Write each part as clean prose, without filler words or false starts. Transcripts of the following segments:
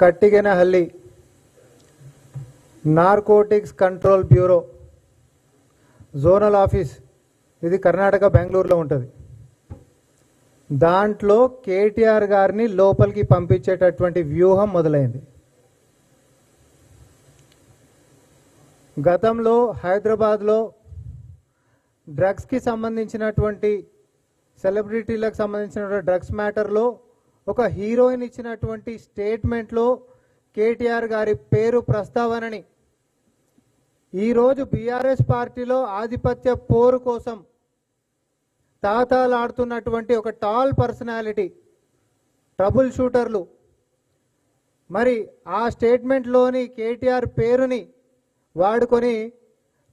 కట్టిగెనహల్లి narcotics control bureau zonal office ఇది కర్ణాటక బెంగళూరులో ఉంటుంది. దాంట్లో కేటీఆర్ గారిని లోపలికి పంపించేటటువంటి వ్యూహం మొదలైంది. గతంలో హైదరాబాద్లో డ్రగ్స్కి సంబంధించినటువంటి సెలబ్రిటీలకు సంబంధించిన డ్రగ్స్ మ్యాటర్లో ఒక హీరోయిన్ ఇచ్చినటువంటి స్టేట్మెంట్లో కేటీఆర్ గారి పేరు ప్రస్తావనని ఈరోజు బీఆర్ఎస్ పార్టీలో ఆధిపత్య పోరు కోసం తాతాలాడుతున్నటువంటి ఒక టాల్ పర్సనాలిటీ ట్రబుల్ షూటర్లు మరి ఆ స్టేట్మెంట్లోని కేటీఆర్ పేరుని వాడుకొని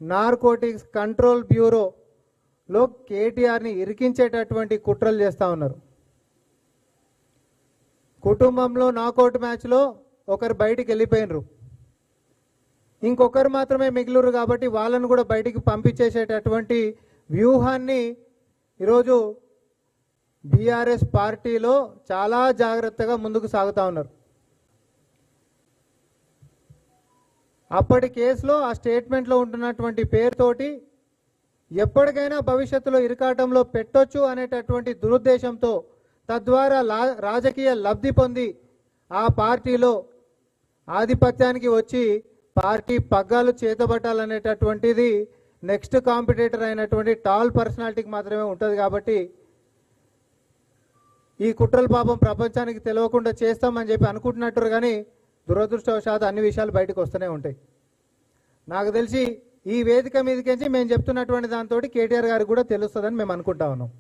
నార్కోటిక్స్ కంట్రోల్ బ్యూరోలో కేటీఆర్ని ఇరికించేటటువంటి కుట్రలు చేస్తూ ఉన్నారు. కుటుంబంలో నాకౌట్ మ్యాచ్లో ఒకరు బయటికి వెళ్ళిపోయినరు, ఇంకొకరు మాత్రమే మిగిలిరు కాబట్టి వాళ్ళను కూడా బయటికి పంపించేసేటటువంటి వ్యూహాన్ని ఈరోజు బీఆర్ఎస్ పార్టీలో చాలా జాగ్రత్తగా ముందుకు సాగుతూ ఉన్నారు. అప్పటి కేసులో ఆ స్టేట్మెంట్లో ఉంటున్నటువంటి పేరుతోటి ఎప్పటికైనా భవిష్యత్తులో ఇరకాటంలో పెట్టొచ్చు అనేటటువంటి దురుద్దేశంతో తద్వారా రాజకీయ లబ్ధి పొంది ఆ పార్టీలో ఆధిపత్యానికి వచ్చి పార్టీ పగ్గాలు చేతబట్టాలనేటటువంటిది నెక్స్ట్ కాంపిటేటర్ అయినటువంటి టాల్ పర్సనాలిటీకి మాత్రమే ఉంటుంది. కాబట్టి ఈ కుట్రల పాపం ప్రపంచానికి తెలియకుండా చేస్తామని చెప్పి అనుకుంటున్నట్టు కానీ దురదృష్టవశాత్తు అన్ని విషయాలు బయటకు వస్తూనే ఉంటాయి. నాకు తెలిసి ఈ వేదిక మీదకించి మేము చెప్తున్నటువంటి దాంతో కేటీఆర్ గారికి కూడా తెలుస్తుందని మేము అనుకుంటా ఉన్నాం.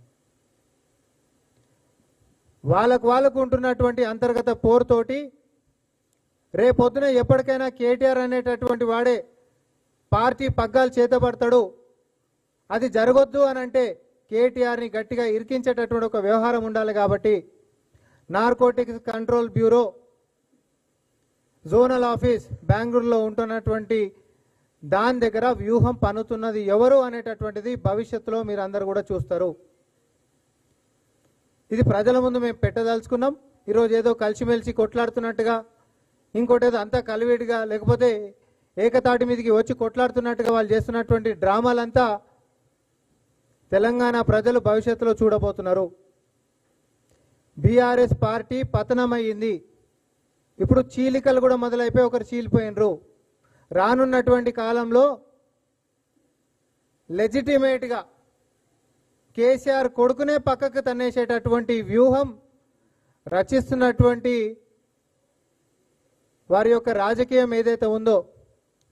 వాళ్ళకు ఉంటున్నటువంటి అంతర్గత పోరుతోటి రేపొద్దున ఎప్పటికైనా కేటీఆర్ అనేటటువంటి వాడే పార్టీ పగ్గాలు చేతపడతాడు, అది జరగొద్దు అని అంటే కేటీఆర్ని గట్టిగా ఇరికించేటటువంటి ఒక వ్యవహారం ఉండాలి. కాబట్టి narcotics control bureau zonal office బెంగళూరులో ఉంటున్నటువంటి దాని దగ్గర వ్యూహం పన్నుతున్నది ఎవరు అనేటటువంటిది భవిష్యత్తులో మీరు అందరూ కూడా చూస్తారు. ఇది ప్రజల ముందు మేము పెట్టదలుచుకున్నాం. ఈరోజు ఏదో కలిసిమెలిసి కొట్లాడుతున్నట్టుగా, ఇంకోటి ఏదో అంతా కలివిడిగా, లేకపోతే ఏకతాటి మీదకి వచ్చి కొట్లాడుతున్నట్టుగా వాళ్ళు చేస్తున్నటువంటి డ్రామాలంతా తెలంగాణ ప్రజలు భవిష్యత్తులో చూడబోతున్నారు. బీఆర్ఎస్ పార్టీ పతనమయ్యింది. ఇప్పుడు చీలికలు కూడా మొదలైపోయి ఒకరు చీలిపోయినరు. రానున్నటువంటి కాలంలో లెజిటిమేట్గా కేసీఆర్ కొడుకునే పక్కకు తన్నేసేటటువంటి వ్యూహం రచిస్తున్నటువంటి వారి యొక్క రాజకీయం ఏదైతే ఉందో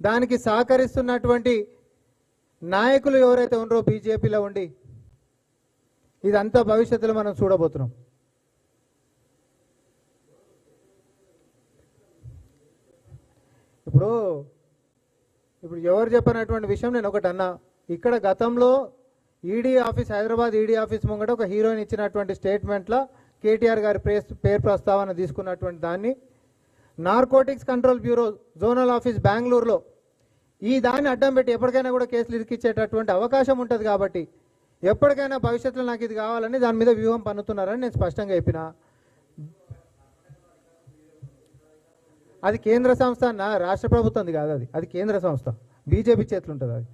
దానికి సహకరిస్తున్నటువంటి నాయకులు ఎవరైతే ఉన్నారో బీజేపీలో ఉండి ఇదంతా భవిష్యత్తులో మనం చూడబోతున్నాం. ఇప్పుడు ఎవరు చెప్పినటువంటి విషయం నేను ఒకటి అన్నా. ఇక్కడ గతంలో ED office, Hyderabad ED office ముంగట ఒక హీరోయిన్ ఇచ్చినటువంటి స్టేట్మెంట్లో కేటీఆర్ గారి పేరు ప్రస్తావన తీసుకున్నటువంటి దాన్ని narcotics control bureau zonal office బెంగళూరులో ఈ దాన్ని అడ్డం పెట్టి ఎప్పటికైనా కూడా కేసులు ఇరికిచ్చేటటువంటి అవకాశం ఉంటుంది. కాబట్టి ఎప్పటికైనా భవిష్యత్తులో నాకు ఇది కావాలని దాని మీద వ్యూహం పన్నుతున్నారని నేను స్పష్టంగా చెప్పిన. అది కేంద్ర సంస్థ అన్న, రాష్ట్ర ప్రభుత్వంది కాదు. అది కేంద్ర సంస్థ, బీజేపీ చేతులు ఉంటుంది. అది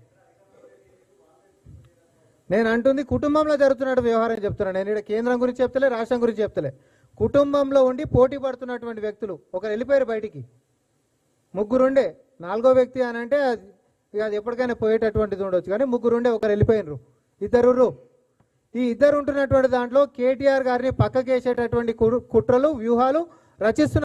నేను అంటుంది కుటుంబంలో జరుగుతున్న వ్యవహారం చెప్తున్నాను. నేను ఇక్కడ కేంద్రం గురించి చెప్తలే, రాష్ట్రం గురించి చెప్తలే. కుటుంబంలో ఉండి పోటీ పడుతున్నటువంటి వ్యక్తులు ఒకరు వెళ్ళిపోయారు బయటికి, ముగ్గురుండే, నాలుగో వ్యక్తి అని అంటే అది ఎప్పటికైనా పోయేటటువంటిది ఉండొచ్చు. కానీ ముగ్గురుండే ఒకరు వెళ్ళిపోయినరు, ఇద్దరు. ఈ ఇద్దరు ఉంటున్నటువంటి దాంట్లో కేటీఆర్ గారిని పక్కకేసేటటువంటి కుట్రలు వ్యూహాలు రచిస్తున్నారు.